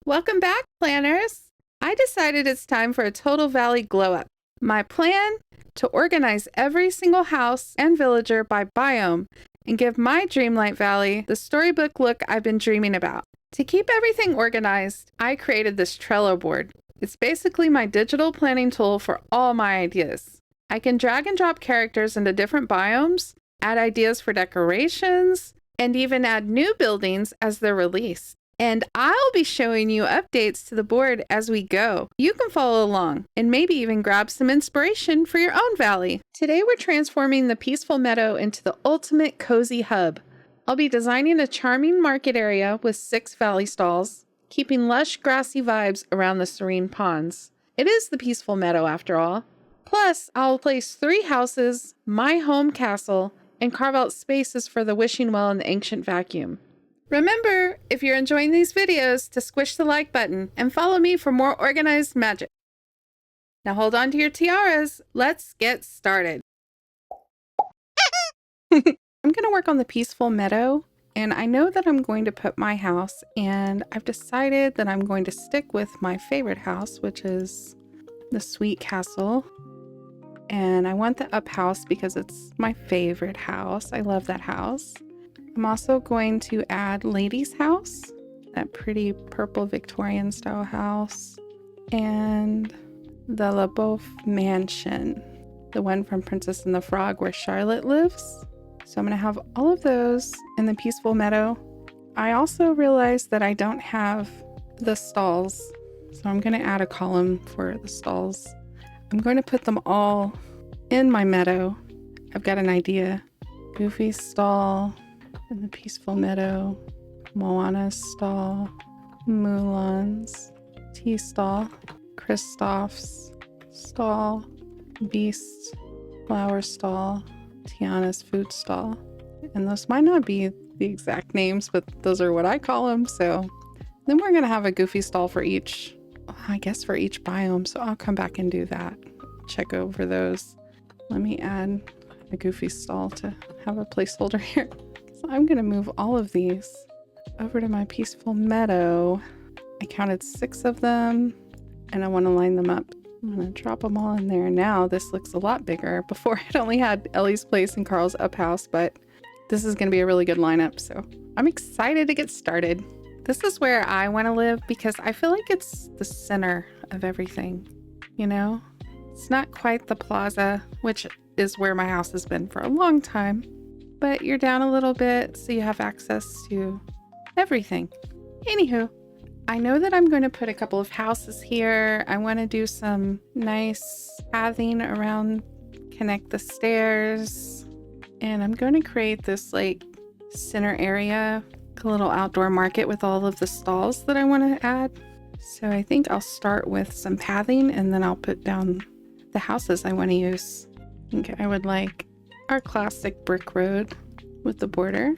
Welcome back, planners! I decided it's time for a total valley glow up. My plan? To organize every single house and villager by biome and give my Dreamlight Valley the storybook look I've been dreaming about. To keep everything organized, I created this Trello board. It's basically my digital planning tool for all my ideas. I can drag and drop characters into different biomes, add ideas for decorations, and even add new buildings as they're released. And I'll be showing you updates to the board as we go. You can follow along and maybe even grab some inspiration for your own valley. Today we're transforming the Peaceful Meadow into the ultimate cozy hub. I'll be designing a charming market area with 6 valley stalls, keeping lush grassy vibes around the serene ponds. It is the Peaceful Meadow after all. Plus, I'll place 3 houses, my home castle, and carve out spaces for the wishing well and the ancient vacuum. Remember, if you're enjoying these videos, to squish the like button and follow me for more organized magic. Now hold on to your tiaras. Let's get started. I'm going to work on the Peaceful Meadow, and I know that I'm going to put my house, and I've decided that I'm going to stick with my favorite house, which is the Sweet Castle. And I want the up house because it's my favorite house. I love that house. I'm also going to add Lady's house, that pretty purple Victorian style house, and the La Beauf mansion, the one from Princess and the Frog where Charlotte lives. So I'm going to have all of those in the Peaceful Meadow. I also realized that I don't have the stalls, so I'm going to add a column for the stalls. I'm going to put them all in my meadow. I've got an idea. Goofy's stall in the Peaceful Meadow, Moana's stall, Mulan's tea stall, Kristoff's stall, Beast's flower stall, Tiana's food stall. And those might not be the exact names, but those are what I call them. So then we're going to have a Goofy stall for each, I guess for each biome. So I'll come back and do that. Check over those. Let me add a Goofy stall to have a placeholder here. So I'm going to move all of these over to my Peaceful Meadow. I counted 6 of them and I want to line them up. I'm going to drop them all in there. Now this looks a lot bigger. Before it only had Ellie's place and Carl's up house, but this is going to be a really good lineup. So I'm excited to get started. This is where I want to live because I feel like it's the center of everything, you know? It's not quite the plaza, which is where my house has been for a long time, but you're down a little bit so you have access to everything. Anywho, I know that I'm going to put a couple of houses here. I want to do some nice pathing around, connect the stairs, and I'm going to create this like center area, a little outdoor market with all of the stalls that I want to add. So I think I'll start with some pathing and then I'll put down the houses I want to use. Okay, I would like our classic brick road with the border.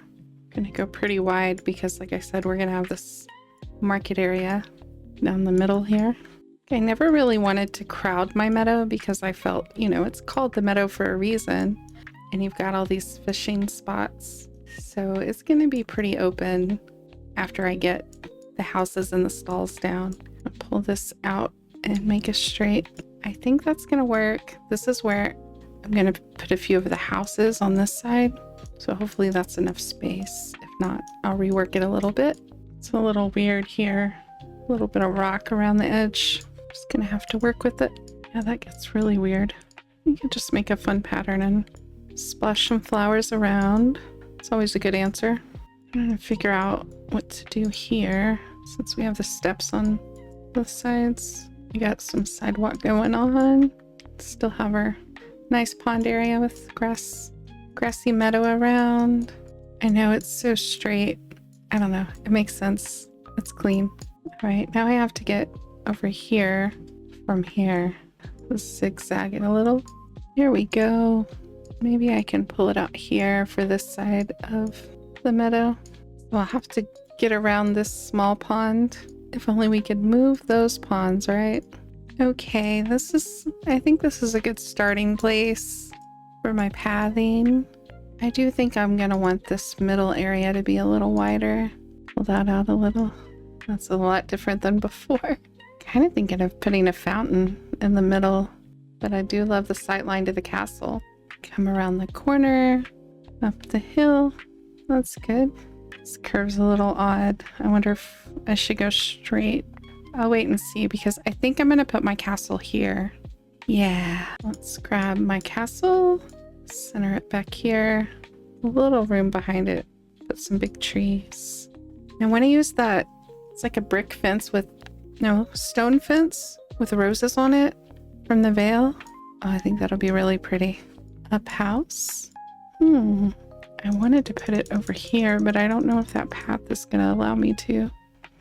Gonna go pretty wide because like I said, we're gonna have this market area down the middle here. I never really wanted to crowd my meadow because I felt, you know, it's called the meadow for a reason and you've got all these fishing spots. So it's gonna be pretty open after I get the houses and the stalls down. I'll pull this out and make a straight. I think that's gonna work. This is where I'm gonna put a few of the houses on this side. So hopefully that's enough space. If not, I'll rework it a little bit. It's a little weird here. A little bit of rock around the edge. Just gonna have to work with it. Yeah, that gets really weird. You can just make a fun pattern and splash some flowers around. It's always a good answer. I'm gonna figure out what to do here since we have the steps on both sides. We got some sidewalk going on. Still have our nice pond area with grassy meadow around. I know it's so straight. I don't know. It makes sense. It's clean. All right, now I have to get over here from here. Let's zigzag it a little. Here we go. Maybe I can pull it out here for this side of the meadow. So I'll have to get around this small pond. If only we could move those ponds, right? Okay, I think this is a good starting place for my pathing. I do think I'm gonna want this middle area to be a little wider. Pull that out a little. That's a lot different than before. Kind of thinking of putting a fountain in the middle, but I do love the sight line to the castle. Come around the corner, up the hill. That's good. This curve's a little odd. I wonder if I should go straight. I'll wait and see because I think I'm gonna put my castle here. Yeah, let's grab my castle, center it back here. A little room behind it, put some big trees. I want to use that, it's like a brick fence with, no, stone fence with roses on it from the Vale. Oh, I think that'll be really pretty. Up house. I wanted to put it over here, but I don't know if that path is going to allow me to.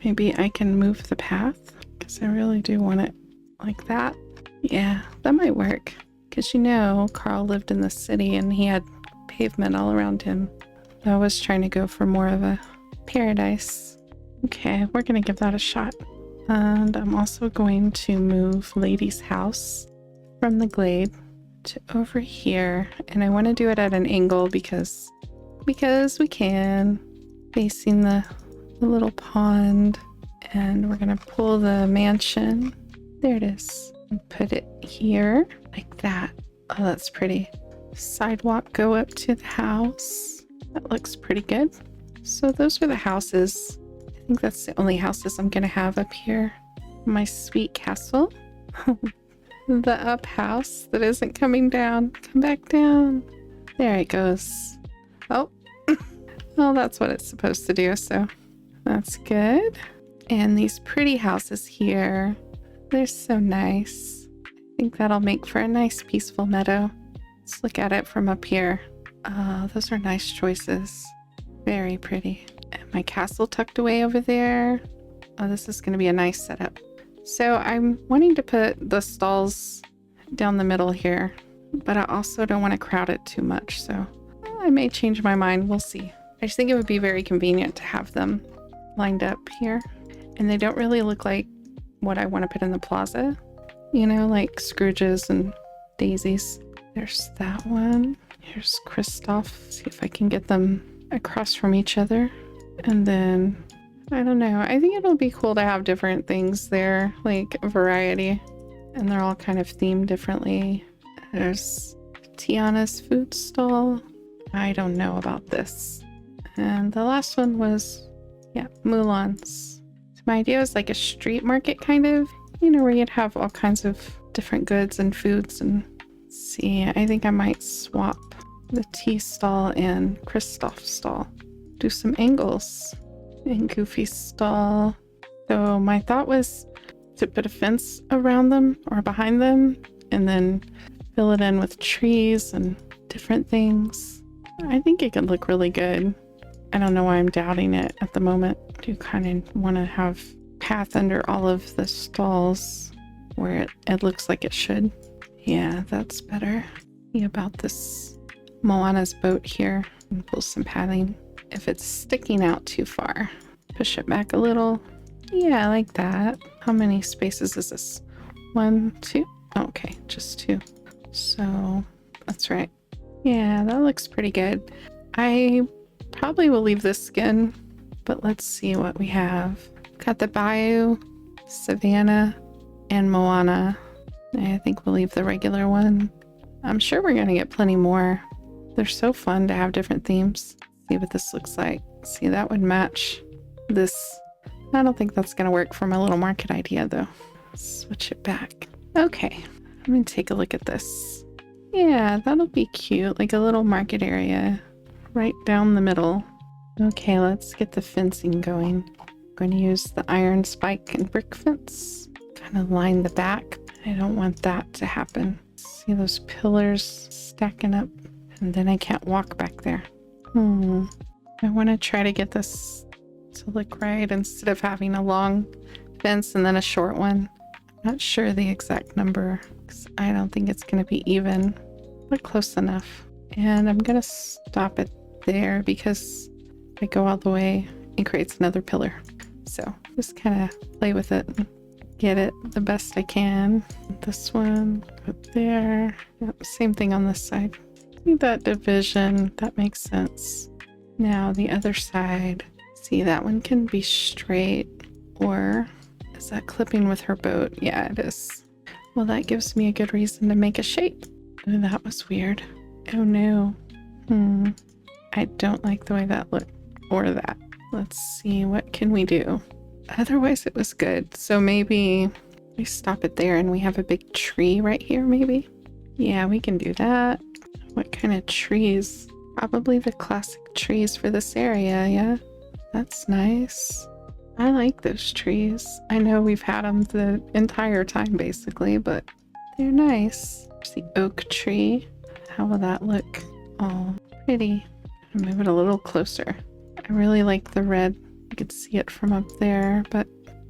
Maybe I can move the path because I really do want it like that. Yeah, that might work. Because you know, Carl lived in the city and he had pavement all around him. I was trying to go for more of a paradise. Okay, we're going to give that a shot. And I'm also going to move Lady's house from the glade to over here. And I want to do it at an angle because we can. Facing the little pond. And we're going to pull the mansion. There it is. And put it here like that. Oh, that's pretty. Sidewalk go up to the house. That looks pretty good. So those are the houses. I think that's the only houses I'm gonna have up here. My sweet castle. The up house that isn't coming down. Come back down. There it goes. Oh. Well, that's what it's supposed to do, so that's good. And these pretty houses here. They're so nice. I think that'll make for a nice peaceful meadow. Let's look at it from up here. Those are nice choices. Very pretty. And my castle tucked away over there. Oh, this is going to be a nice setup. So I'm wanting to put the stalls down the middle here, but I also don't want to crowd it too much. So I may change my mind. We'll see. I just think it would be very convenient to have them lined up here. And they don't really look like what I want to put in the plaza. You know, like Scrooges and Daisies. There's that one. Here's Kristoff. See if I can get them across from each other. And then, I don't know. I think it'll be cool to have different things there, like a variety. And they're all kind of themed differently. There's Tiana's food stall. I don't know about this. And the last one was, yeah, Mulan's. So my idea was like a street market kind of, you know, where you'd have all kinds of different goods and foods. And see, I think I might swap the tea stall and Kristoff's stall. Do some angles. And Goofy's stall. So my thought was to put a fence around them or behind them and then fill it in with trees and different things. I think it could look really good. I don't know why I'm doubting it at the moment. I do kind of want to have path under all of the stalls where it looks like it should. Yeah, that's better. See about this Moana's boat here and pull some padding. If it's sticking out too far, push it back a little. Yeah, I like that. How many spaces is this? 1, 2? Okay, just 2. So that's right. Yeah, that looks pretty good. I probably will leave this skin, but let's see what we have. Got the Bayou, Savannah, and Moana. I think we'll leave the regular one. I'm sure we're going to get plenty more. They're so fun to have different themes. See what this looks like. See, that would match this. I don't think that's going to work for my little market idea, though. Switch it back. Okay, I'm going to take a look at this. Yeah, that'll be cute. Like a little market area right down the middle. Okay, let's get the fencing going. I'm going to use the iron spike and brick fence. Kind of line the back. I don't want that to happen. See those pillars stacking up? And then I can't walk back there. I want to try to get this to look right instead of having a long fence and then a short one. I'm not sure the exact number because I don't think it's going to be even, but close enough. And I'm going to stop it there because if I go all the way, it creates another pillar. So just kind of play with it and get it the best I can. This one up there. Yep, same thing on this side. See that division? That makes sense. Now the other side. See, that one can be straight Or is that clipping with her boat? Yeah, it is. Well, that gives me a good reason to make a shape. Ooh, that was weird. Oh no. I don't like the way that looked. Or that. Let's see, what can we do? Otherwise it was good. So maybe we stop it there and we have a big tree right here, maybe? Yeah, we can do that. What kind of trees? Probably the classic trees for this area, yeah? That's nice. I like those trees. I know we've had them the entire time, basically, but they're nice. There's the oak tree. How will that look? Oh, pretty. I'll move it a little closer. I really like the red. You could see it from up there, but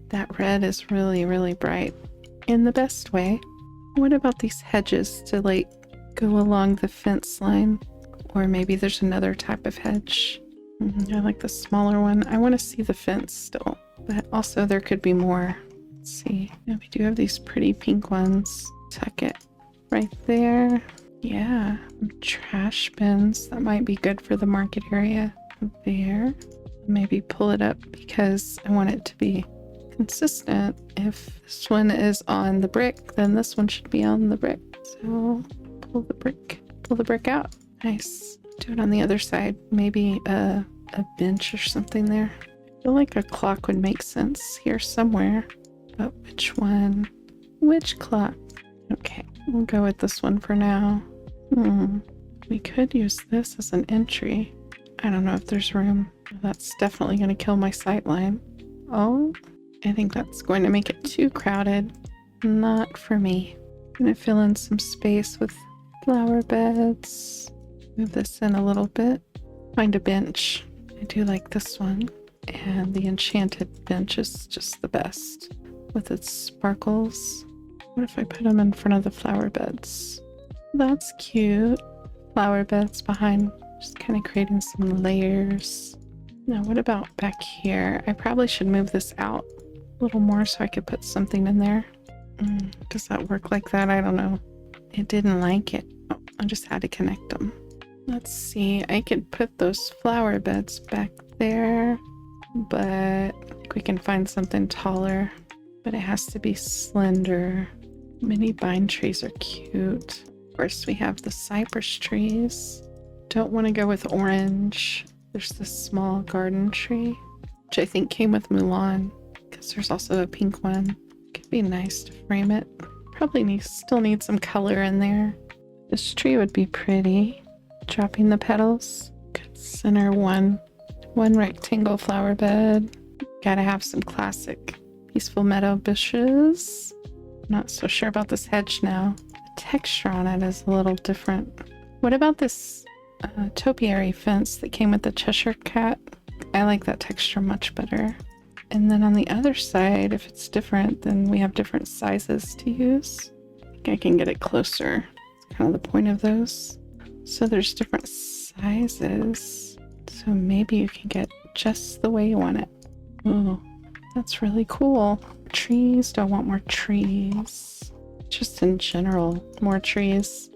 that red is really, really bright in the best way. What about these hedges to like go along the fence line? Or maybe there's another type of hedge. I like the smaller one. I want to see the fence still, but also there could be more. Let's see. Yeah, we do have these pretty pink ones. Tuck it right there. Yeah, trash bins. That might be good for the market area. There. Maybe pull it up because I want it to be consistent. If this one is on the brick, then this one should be on the brick. So pull the brick out. Nice. Do it on the other side. Maybe a bench or something there. I feel like a clock would make sense here somewhere. But which one? Which clock? Okay, we'll go with this one for now. We could use this as an entry. I don't know if there's room. That's definitely going to kill my sight line. Oh, I think that's going to make it too crowded. Not for me. I'm going to fill in some space with flower beds. Move this in a little bit. Find a bench. I do like this one. And the enchanted bench is just the best with its sparkles. What if I put them in front of the flower beds? That's cute. Flower beds behind, just kind of creating some layers. Now, what about back here? I probably should move this out a little more so I could put something in there. Does that work like that? I don't know. It didn't like it. Oh, I just had to connect them. Let's see. I could put those flower beds back there, but I think we can find something taller. But it has to be slender. Mini vine trees are cute. Of course, we have the cypress trees. Don't want to go with orange. There's this small garden tree, which I think came with Mulan, because there's also a pink one. Could be nice to frame it. Probably still need some color in there. This tree would be pretty. Dropping the petals. Could center one rectangle flower bed. Gotta have some classic Peaceful Meadow bushes. Not so sure about this hedge now. The texture on it is a little different. What about this topiary fence that came with the Cheshire Cat? I like that texture much better. And then on the other side, if it's different, then we have different sizes to use. I think I can get it closer. It's kind of the point of those. So there's different sizes. So maybe you can get just the way you want it. Ooh, that's really cool. Trees, don't want more trees. Just in general, more trees.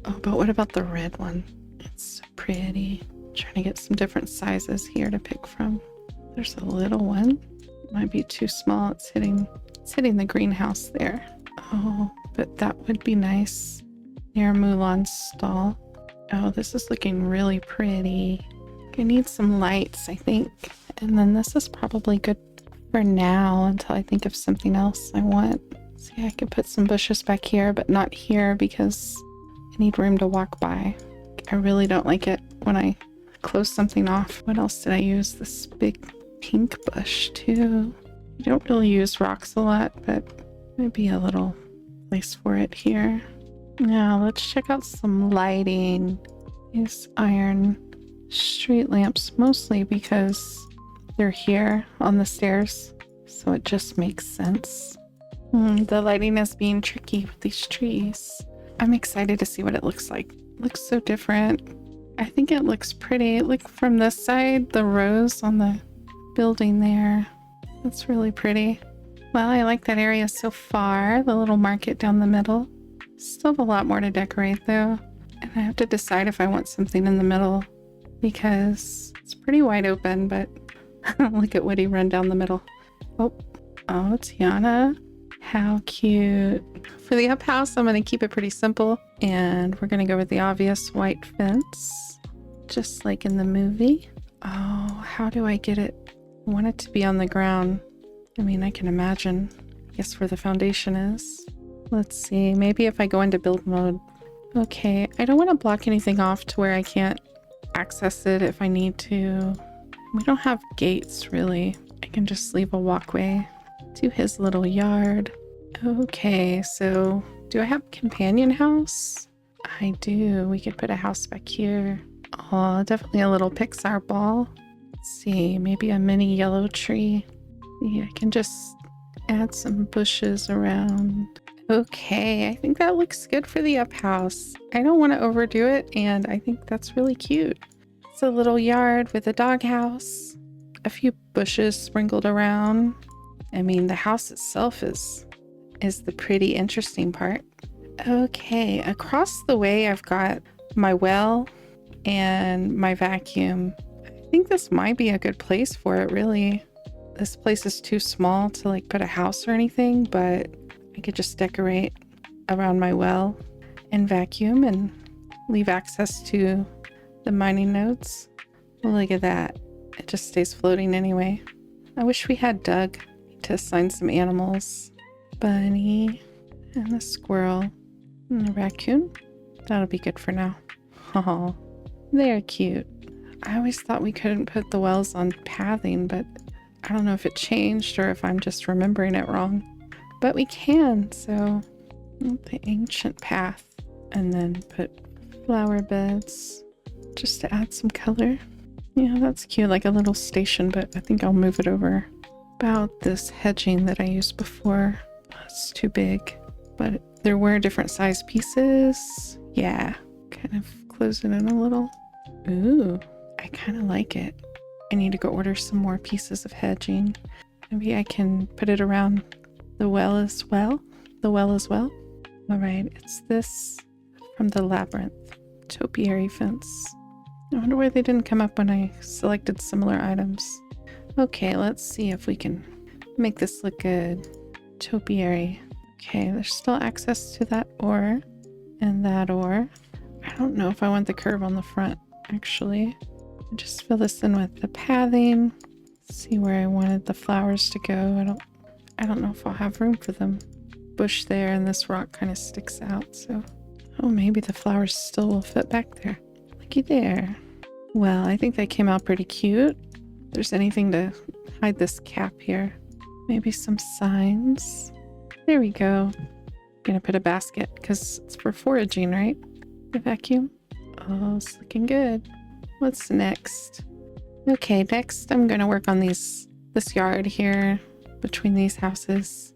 Oh, but what about the red one? It's so pretty. I'm trying to get some different sizes here to pick from. There's a little one. It might be too small. It's hitting the greenhouse there. Oh, but that would be nice near Mulan's stall. Oh, this is looking really pretty. I need some lights, I think. And then this is probably good for now until I think of something else I want. See, I could put some bushes back here, but not here because I need room to walk by. I really don't like it when I close something off. What else did I use? This big pink bush too. I don't really use rocks a lot, but maybe a little place for it here. Now let's check out some lighting. These iron street lamps, mostly because they're here on the stairs, so it just makes sense. The lighting is being tricky with these trees. I'm excited to see what it looks like. It looks so different. I think it looks pretty. Look from this side, the rose on the building there. That's really pretty. Well, I like that area so far. The little market down the middle. Still have a lot more to decorate though. And I have to decide if I want something in the middle because it's pretty wide open, but look at Woody run down the middle. Oh, Oh, Tiana. How cute. For the up house, I'm going to keep it pretty simple. And we're going to go with the obvious white fence. Just like in the movie. Oh, how do I get it? I want it to be on the ground. I mean, I can imagine. I guess where the foundation is. Let's see. Maybe if I go into build mode. Okay, I don't want to block anything off to where I can't access it if I need to. We don't have gates, really. I can just leave a walkway to his little yard. Okay, so do I have companion house? I do. We could put a house back here. Oh, definitely a little Pixar ball. Let's see, maybe a mini yellow tree. Yeah, I can just add some bushes around. Okay, I think that looks good for the up house. I don't want to overdo it, and I think that's really cute. It's a little yard with a dog house, a few bushes sprinkled around. I mean, the house itself is the pretty interesting part. Okay, across the way I've got my well and my vacuum. I think this might be a good place for it, really. This place is too small to like put a house or anything, but I could just decorate around my well and vacuum and leave access to the mining nodes. Look at that. It just stays floating anyway. I wish we had Doug to assign some animals. Bunny and the squirrel and the raccoon. That'll be good for now. Oh, they're cute. I always thought we couldn't put the wells on pathing, but I don't know if it changed or if I'm just remembering it wrong. But we can, so the ancient path, and then put flower beds just to add some color. Yeah, that's cute, like a little station, but I think I'll move it over. About this hedging that I used before. It's too big, but there were different size pieces. Yeah, kind of close it in a little. Ooh, I kind of like it. I need to go order some more pieces of hedging. Maybe I can put it around the well as well. All right, it's this from the labyrinth topiary fence. I wonder why they didn't come up when I selected similar items. Okay, let's see if we can make this look good. Topiary. Okay, there's still access to that ore and that ore. I don't know if I want the curve on the front, actually. Just fill this in with the pathing. See where I wanted the flowers to go. I don't know if I'll have room for them. Bush there, and this rock kind of sticks out, so... Oh, maybe the flowers still will fit back there. Looky there. Well, I think that came out pretty cute. If there's anything to hide this cap here. Maybe some signs. There we go. Gonna put a basket, because it's for foraging, right? The vacuum. Oh, it's looking good. What's next? Okay, next I'm gonna work on this yard here between these houses.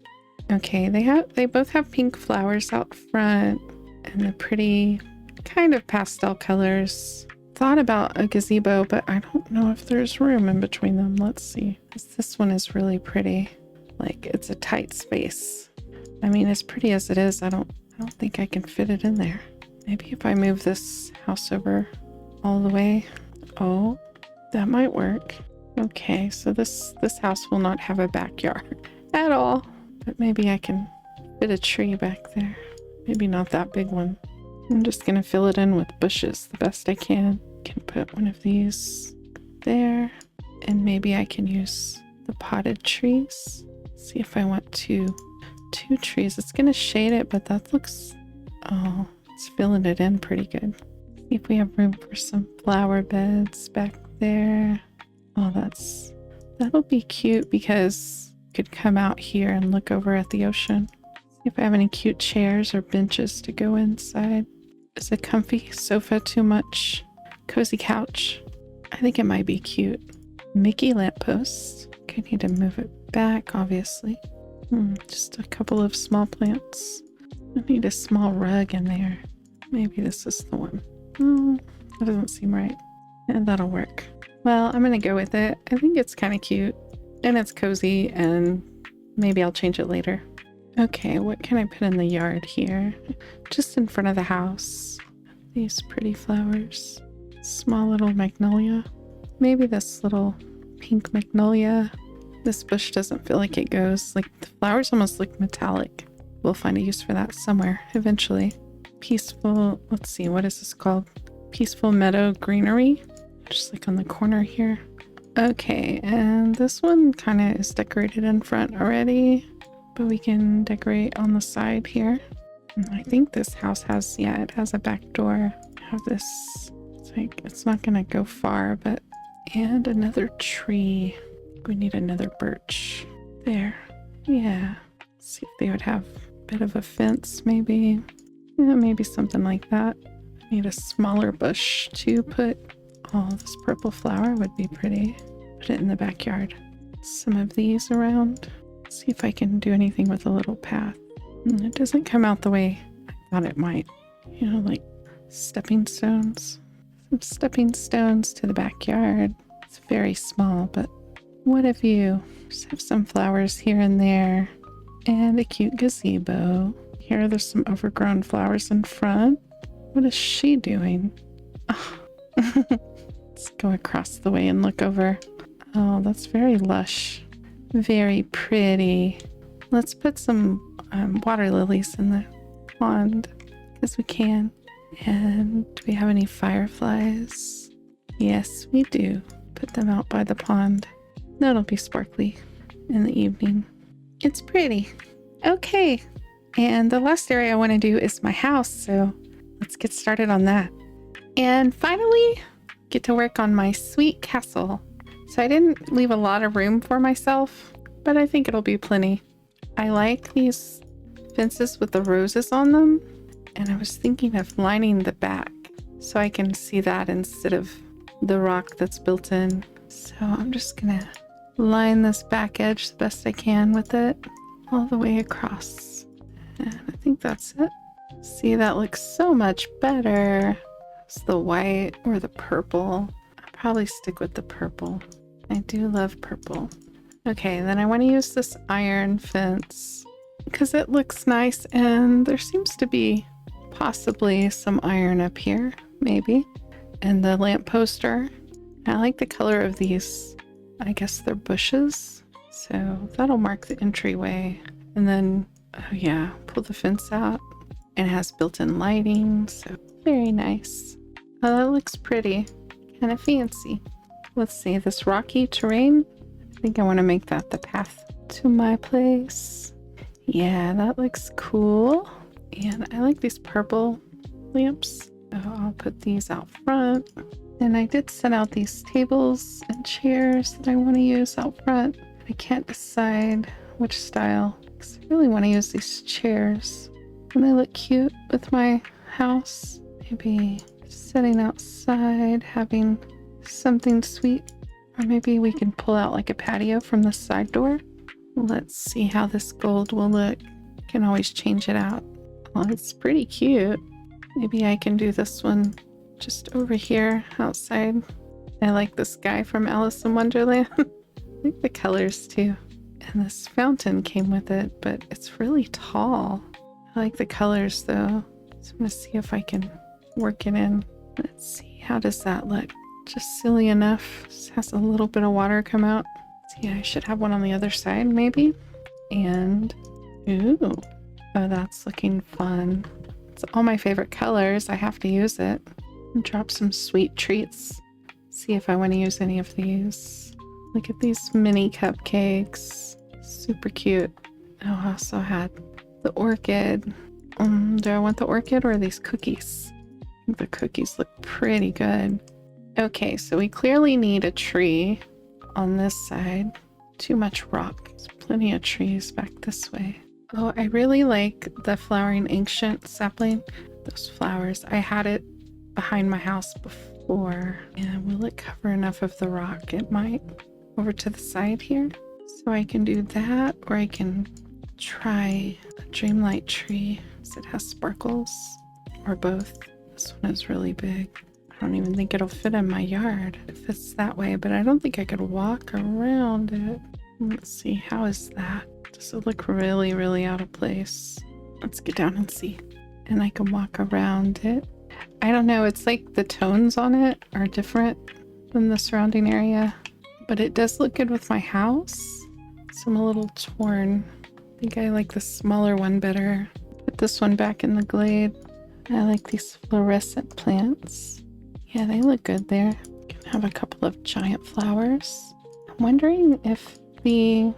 Okay, they both have pink flowers out front and the pretty kind of pastel colors. Thought about a gazebo, but I don't know if there's room in between them. Let's see. This one is really pretty. Like, it's a tight space. I mean, as pretty as it is, I don't think I can fit it in there. Maybe if I move this house over all the way. Oh, that might work. Okay, so this house will not have a backyard at all. But maybe I can fit a tree back there. Maybe not that big one. I'm just gonna fill it in with bushes the best I can. Can put one of these there. And maybe I can use the potted trees. See if I want two trees. It's gonna shade it, but that looks... Oh, it's filling it in pretty good. See if we have room for some flower beds back there. Oh, that'll be cute because I could come out here and look over at the ocean. See if I have any cute chairs or benches to go inside. Is a comfy sofa too much? Cozy couch? I think it might be cute. Mickey lamppost. Could need to move it back, obviously. Just a couple of small plants. I need a small rug in there. Maybe this is the one. That doesn't seem right. And that'll work. Well, I'm gonna go with it. I think it's kind of cute. And it's cozy, and maybe I'll change it later. Okay, what can I put in the yard here? Just in front of the house. These pretty flowers. Small little magnolia. Maybe this little pink magnolia. This bush doesn't feel like it goes. Like the flowers almost look metallic. We'll find a use for that somewhere eventually. Peaceful, let's see, what is this called? Peaceful Meadow Greenery. Just like on the corner here. Okay, and this one kind of is decorated in front already, but we can decorate on the side here. And I think this house has, yeah, it has a back door. I have this, it's like, it's not gonna go far, but, and another tree. We need another birch. There, yeah. Let's see if they would have a bit of a fence, maybe. Yeah, maybe something like that. I need a smaller bush to put. Oh, this purple flower would be pretty. Put it in the backyard. Some of these around. See if I can do anything with a little path. It doesn't come out the way I thought it might. You know, like stepping stones. Some stepping stones to the backyard. It's very small, but what have you? Just have some flowers here and there. And a cute gazebo. Here there's some overgrown flowers in front. What is she doing? Oh. Let's go across the way and look over. Oh, that's very lush. Very pretty. Let's put some water lilies in the pond because we can. And do we have any fireflies? Yes, we do. Put them out by the pond. That'll be sparkly in the evening. It's pretty. Okay. And the last area I want to do is my house. So let's get started on that. And finally, get to work on my sweet castle. So I didn't leave a lot of room for myself, but I think it'll be plenty. I like these fences with the roses on them, and I was thinking of lining the back so I can see that instead of the rock that's built in. So I'm just gonna line this back edge the best I can with it all the way across. And I think that's it. See, that looks so much better. It's the white or the purple. I'll probably stick with the purple. I do love purple. Okay, then I want to use this iron fence because it looks nice, and there seems to be possibly some iron up here, maybe. And the lamp poster. I like the color of these. I guess they're bushes. So that'll mark the entryway. And then, oh yeah, pull the fence out. And it has built-in lighting, so very nice. Oh, that looks pretty. Kind of fancy. Let's see, this rocky terrain. I think I want to make that the path to my place. Yeah, that looks cool. And I like these purple lamps. So I'll put these out front. And I did set out these tables and chairs that I want to use out front. I can't decide which style, because I really want to use these chairs. And they look cute with my house. Maybe sitting outside, having something sweet. Or maybe we can pull out like a patio from the side door. Let's see how this gold will look. Can always change it out. Well, it's pretty cute. Maybe I can do this one just over here outside. I like this guy from Alice in Wonderland. I like the colors too. And this fountain came with it, but it's really tall. I like the colors though. So I'm gonna see if I can work it in. Let's see, how does that look? Just silly enough. Just has a little bit of water come out. See, I should have one on the other side maybe. And, ooh, oh, that's looking fun. It's all my favorite colors. I have to use it. And drop some sweet treats. See if I want to use any of these. Look at these mini cupcakes. Super cute. Oh, I also had the orchid. Do I want the orchid or these cookies? I think the cookies look pretty good. Okay, so we clearly need a tree on this side. Too much rock. There's plenty of trees back this way. Oh, I really like the flowering ancient sapling. Those flowers. I had it behind my house before. And will it cover enough of the rock? It might. Over to the side here. So I can do that, or I can try a Dreamlight tree. So it has sparkles, or both. This one is really big. I don't even think it'll fit in my yard. It fits that way, but I don't think I could walk around it. Let's see, how is that? Does it look really, really out of place? Let's get down and see. And I can walk around it. I don't know, it's like the tones on it are different than the surrounding area, but it does look good with my house. So I'm a little torn. I think I like the smaller one better. Put this one back in the glade. I like these fluorescent plants. Yeah, they look good there. Can have a couple of giant flowers. I'm wondering if the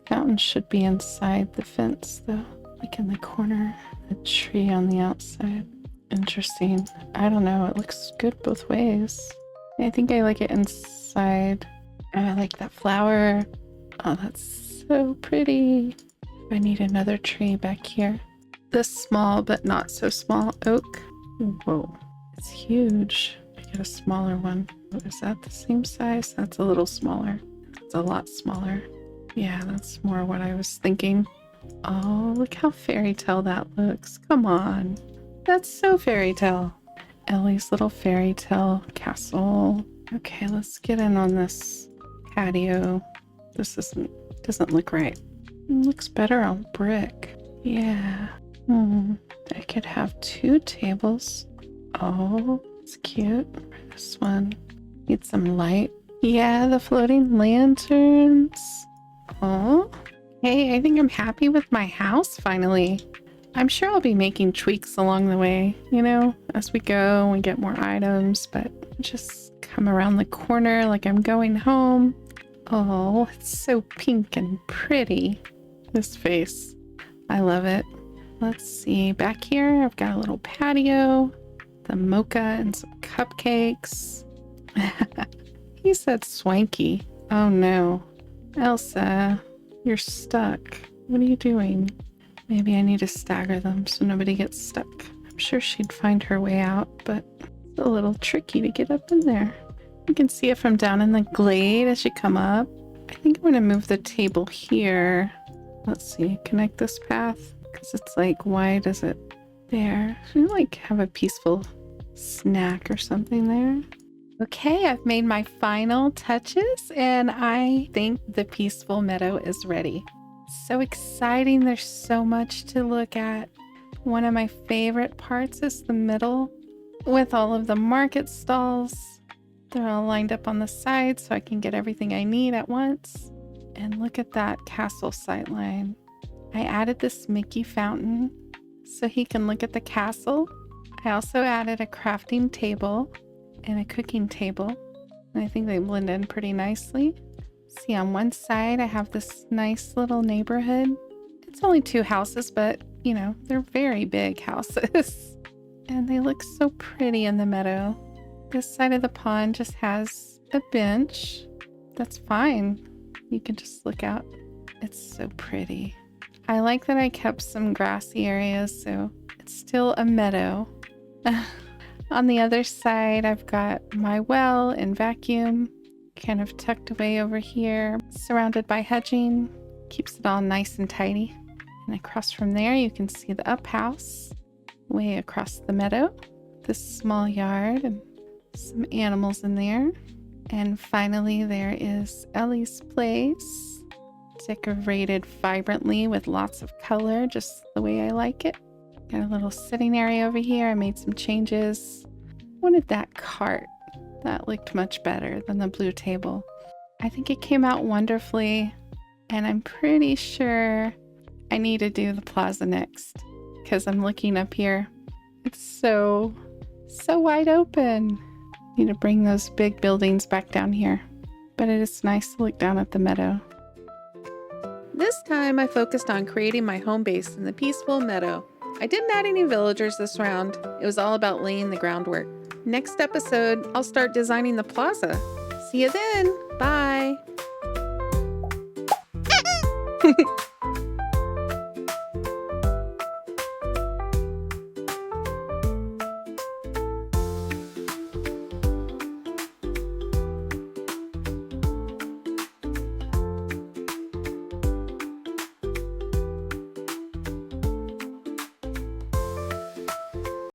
fountain should be inside the fence though, like in the corner. A tree on the outside. Interesting. I don't know. It looks good both ways. I think I like it inside. I like that flower. Oh, that's so pretty. I need another tree back here. This small but not so small oak. Whoa, it's huge. I get a smaller one. Is that the same size? That's a little smaller. It's a lot smaller. Yeah, that's more what I was thinking. Oh, look how fairy tale that looks. Come on. That's so fairy tale. Ellie's little fairy tale castle. Okay, let's get in on this patio. This doesn't look right. It looks better on brick. Yeah. I could have 2 tables. Oh, it's cute. This one. Need some light. Yeah, the floating lanterns. Oh. Hey, I think I'm happy with my house finally. I'm sure I'll be making tweaks along the way, you know, as we go and get more items, but just come around the corner like I'm going home. Oh, it's so pink and pretty. This face. I love it. Let's see. Back here, I've got a little patio, the mocha and some cupcakes. He said swanky. Oh no. Elsa, you're stuck. What are you doing? Maybe I need to stagger them so nobody gets stuck. I'm sure she'd find her way out, but it's a little tricky to get up in there. You can see it from down in the glade as you come up. I think I'm going to move the table here. Let's see, connect this path because it's like, why does it there? Should I like have a peaceful snack or something there? Okay, I've made my final touches and I think the Peaceful Meadow is ready. So exciting. There's so much to look at. One of my favorite parts is the middle with all of the market stalls. They're all lined up on the side so I can get everything I need at once. And look at that castle sightline. I added this Mickey fountain so he can look at the castle. I also added a crafting table and a cooking table. And I think they blend in pretty nicely. See, on one side I have this nice little neighborhood. It's only 2 houses, but you know, they're very big houses. And they look so pretty in the meadow. This side of the pond just has a bench. That's fine. You can just look out. It's so pretty. I like that I kept some grassy areas, so it's still a meadow. On the other side, I've got my well and vacuum kind of tucked away over here, surrounded by hedging. Keeps it all nice and tidy. And across from there, you can see the up house way across the meadow. This small yard and some animals in there. And finally, there is Ellie's place, decorated vibrantly with lots of color, just the way I like it. Got a little sitting area over here. I made some changes. Wanted that cart. That looked much better than the blue table. I think it came out wonderfully, and I'm pretty sure I need to do the plaza next because I'm looking up here. It's so wide open. Need to bring those big buildings back down here, but it is nice to look down at the meadow. This time I focused on creating my home base in the Peaceful Meadow. I didn't add any villagers this round. It was all about laying the groundwork. Next episode, I'll start designing the plaza. See you then. Bye.